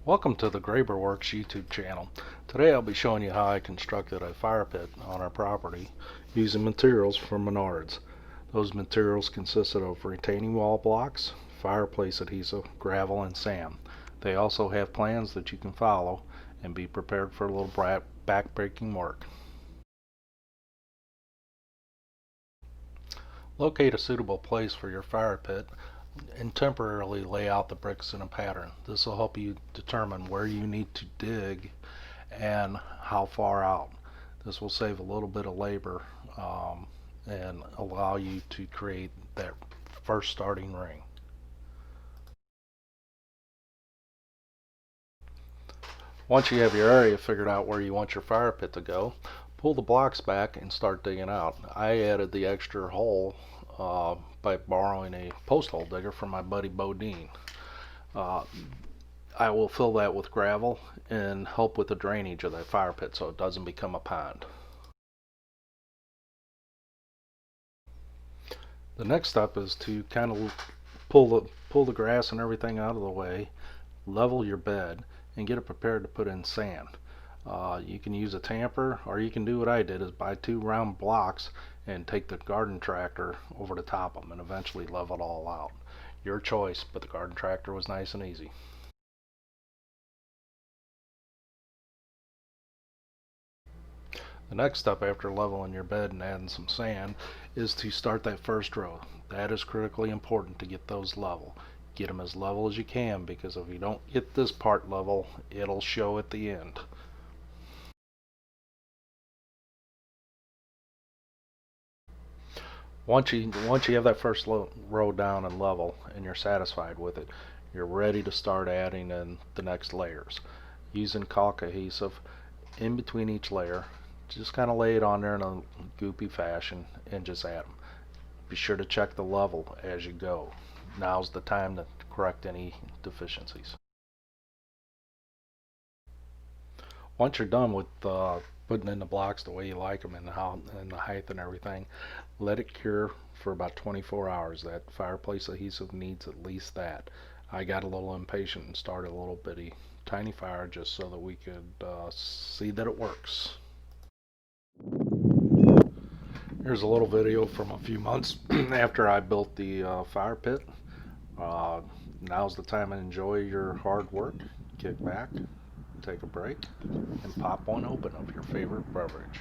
Welcome to the Werks YouTube channel. Today I'll be showing you how I constructed a fire pit on our property using materials from Menards. Those materials consisted of retaining wall blocks, fireplace adhesive, gravel, and sand. They also have plans that you can follow and be prepared for a little back-breaking work. Locate a suitable place for your fire pit and temporarily lay out the bricks in a pattern. This will help you determine where you need to dig and how far out. This will save a little bit of labor and allow you to create that first starting ring. Once you have your area figured out where you want your fire pit to go, pull the blocks back and start digging out. I added the extra hole by borrowing a post hole digger from my buddy Bodine. I will fill that with gravel and help with the drainage of that fire pit so it doesn't become a pond. The next step is to kind of pull the grass and everything out of the way, level your bed, and get it prepared to put in sand. You can use a tamper, or you can do what I did, is buy 2 round blocks and take the garden tractor over the top of them and eventually level it all out. Your choice, but the garden tractor was nice and easy. The next step after leveling your bed and adding some sand is to start that first row. That is critically important to get those level. Get them as level as you can, because if you don't get this part level, it'll show at the end. Once you have that first row down and level and you're satisfied with it, you're ready to start adding in the next layers. Using caulk adhesive in between each layer, just kind of lay it on there in a goopy fashion and just add them. Be sure to check the level as you go. Now's the time to correct any deficiencies. Once you're done with putting in the blocks the way you like them and the height and everything, let it cure for about 24 hours. That fireplace adhesive needs at least that. I got a little impatient and started a little bitty tiny fire just so that we could see that it works. Here's a little video from a few months after I built the fire pit. Now's the time to enjoy your hard work. Kick back, take a break, and pop one open of your favorite beverage.